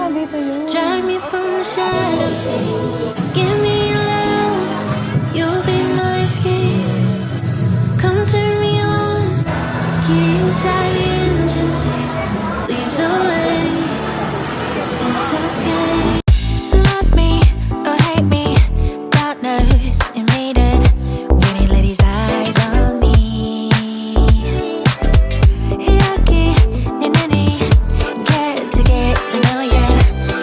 baka dito yun. Drag me from the shadows. Give me your love. You'll be my escape. Come turn me on. Get inside the engine. Lead the way. It's okay. Love me or hate me. God knows you made it. We need ladies' eyes on me. Yucky, ninny, get to know ya.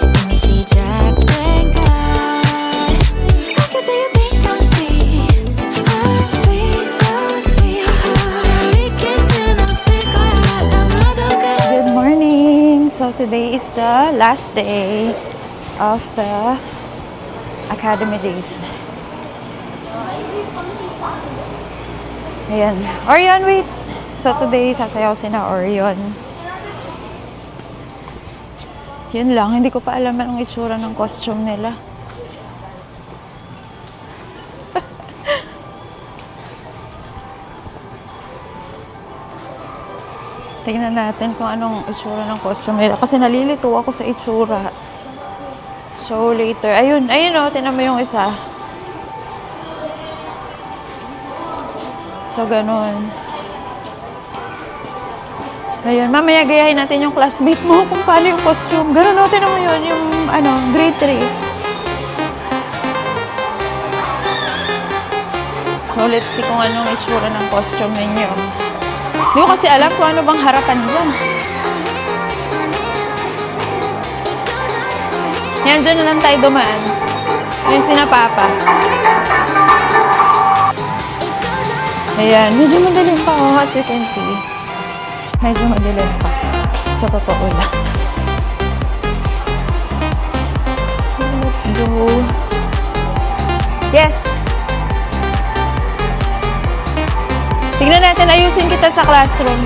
Let me see Jack and God. I can do you think I'm sweet. I'm sweet, so sweet. Till we kiss and I'm sick of it. I'm not okay. Good morning! So today is the last day of the Academy Days. Ayan. Orion, wait! So today, sasayaw si na Orion. Yun lang, hindi ko pa alam anong itsura ng costume nila. Tingnan natin kung anong itsura ng costume nila. Kasi nalilito ako sa itsura. So, later. Ayun, ayun o. Tingnan mo yung isa. So, ganun. Ayun, mamaya gayahin natin yung classmate mo kung paano yung costume. Ganun o. Tingnan mo yun, yung grade 3. So, let's see kung anong itsura ng costume ninyo. Hindi ko kasi alam kung ano bang harapan dyan. Yan, dyan na lang tayo dumaan. Yan sina Papa. Ayan, medyo madilim pa oh, as you can see. Medyo madilim pa. Sa totoo lang. So, let's go. Yes! Tignan natin, ayusin kita sa classroom.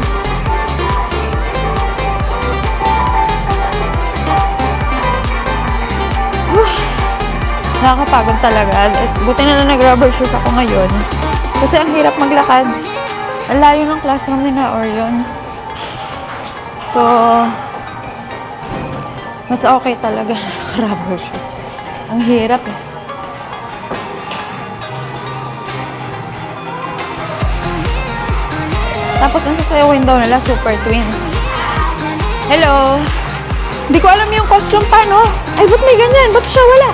Nakakapagod talaga. Buti na lang nag-rubber shoes ako ngayon. Kasi ang hirap maglakad. Ang layo ng classroom ni na Orion. So, mas okay talaga naka-rubber shoes. Ang hirap eh. Tapos ang sasayawin daw nila, Super Twins. Hello! Hindi ko alam yung costume pa, no? Ay, ba't may ganyan? Ba't siya wala?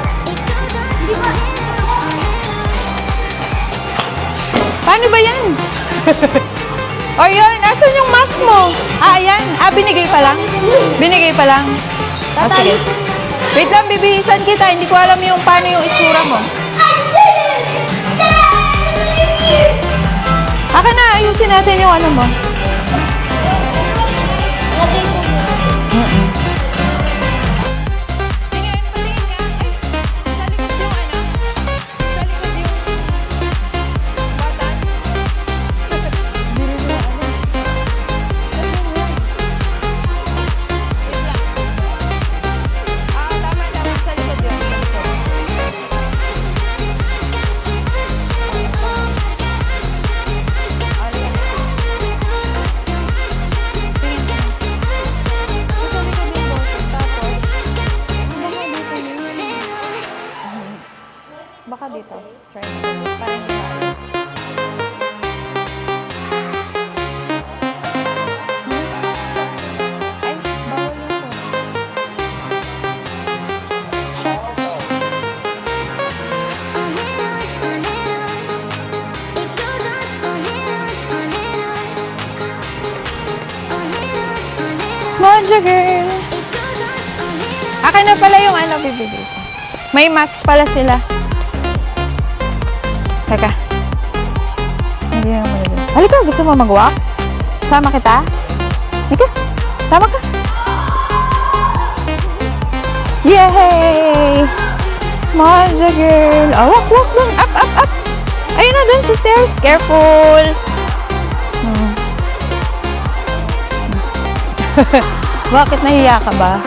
Paano ba yan? O yun, asan yung mask mo? Ah, ayan. Ah, binigay pa lang? Binigay pa lang? Ah, sige. Wait lang, bibihisan kita. Hindi ko alam yung paano yung itsura mo. Aka na, ayusin natin yung ano mo. Baka dito. Try natin. Para hindi maalis. Ay, bawal yun po. Monja girl! Akin na pala yung bibili ko. May mask pala sila. Teka. Hindi naman muna dyan. Halika, gusto mo mag-walk? Sama kita? Halika, sama ka. Yay! Monja girl. Oh, walk dun. Up, up, up. Ayun na dun sa stairs. Careful. Bakit nahiya ka ba?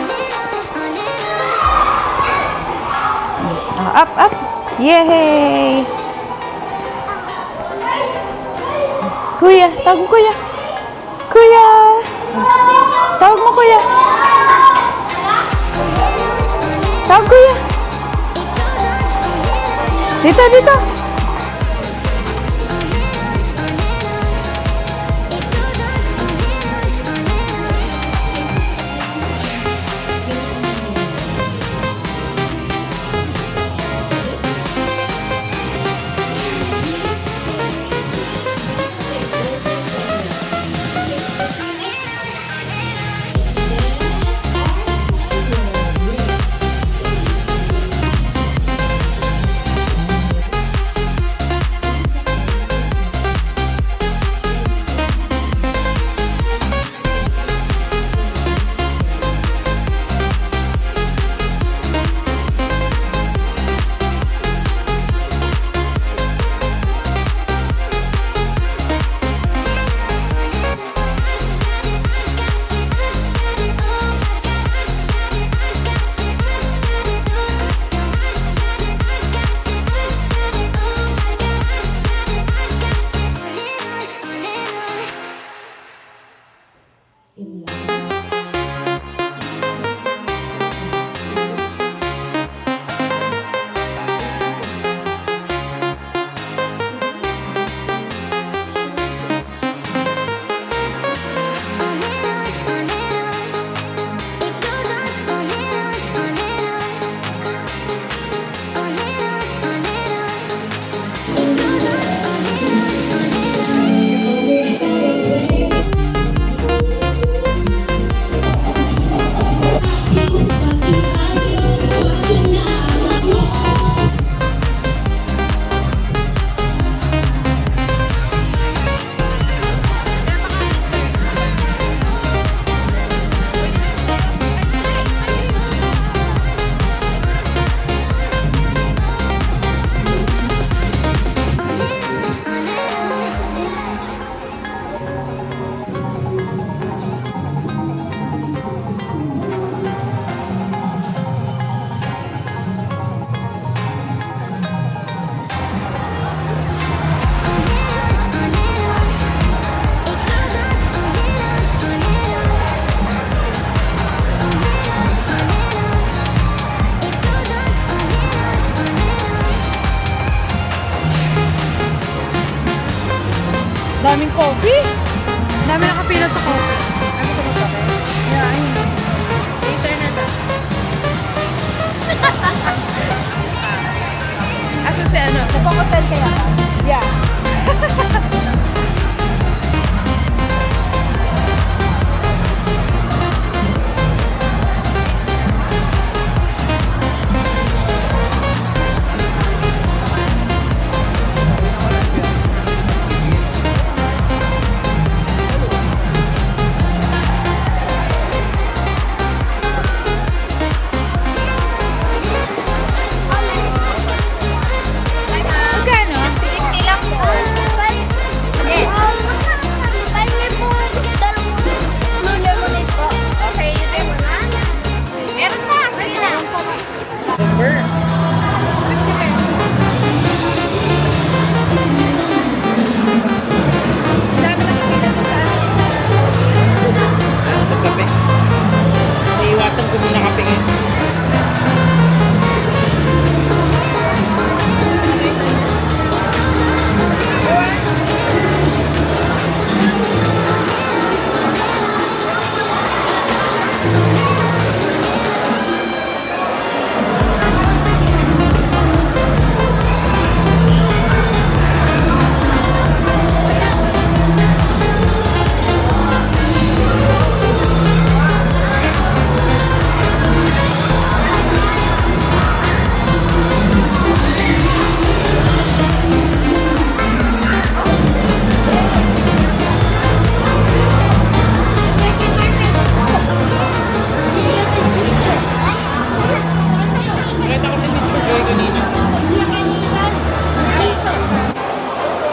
Up, up. Yay! Kuya, tawag mo kuya. Kuya! Tawag mo kuya. Dito, dito. Shh. Daming coffee. Dami nakapila sa coffee. Ano ito magkape? Yeah, ayun. Later na ta. Asan si ano? Nagkakasal kaya ka? Yeah.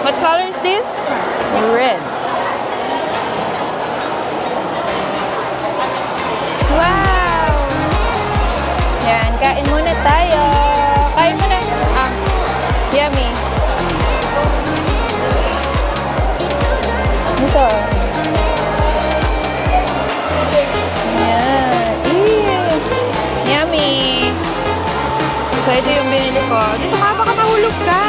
What color is this? Red. Wow! Yan, kain muna tayo. Kain muna. Ah, yummy. Ito. Yan. Ew. Yummy. So, So, ito yung binili ko. Dito ka, baka mahulog ka.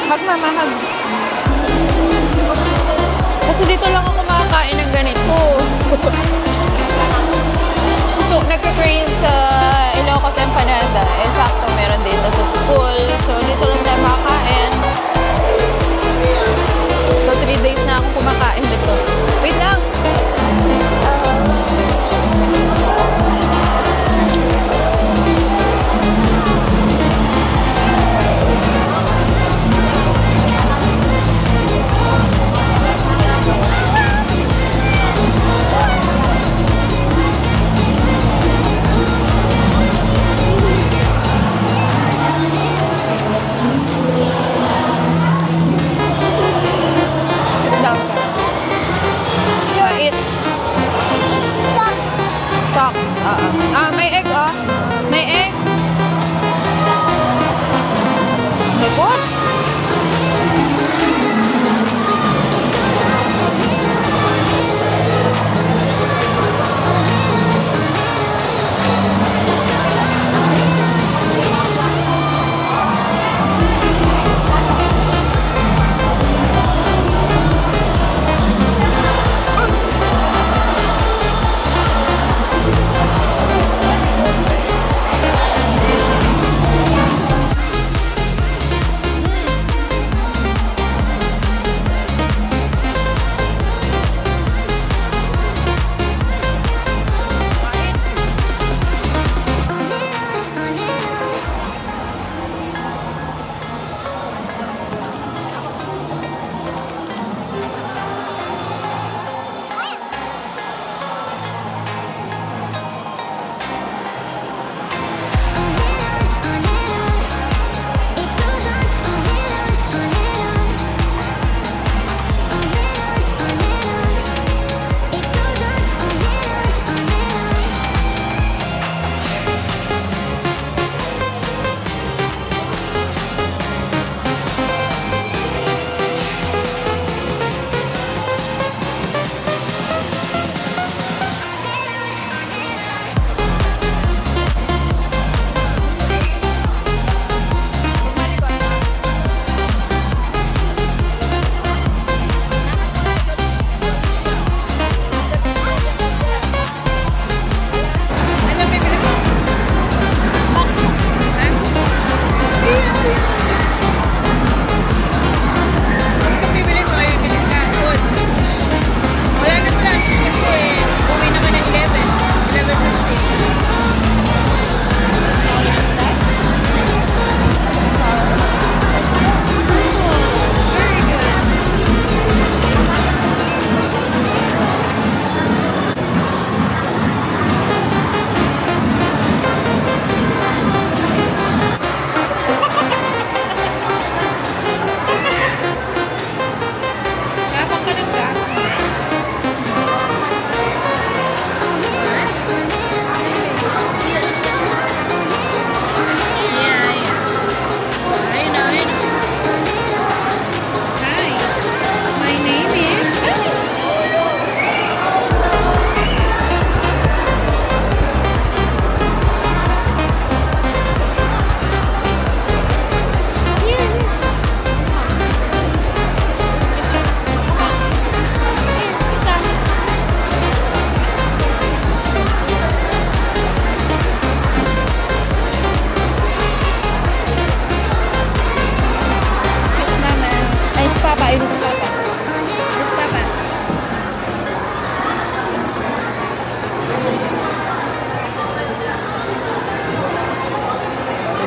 Hag mama, hag. Kasi dito lang ako makakain ng ganito. So, nagka-crave sa Ilocos Empanada. Eh, sakto meron dito sa school. So, dito lang tayo makakain. So, 3 days na ako kumakain dito. Wait lang! Sit down ka. Mait. Socks. May egg, oh. May egg. May what?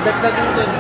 Dagdag mo dun.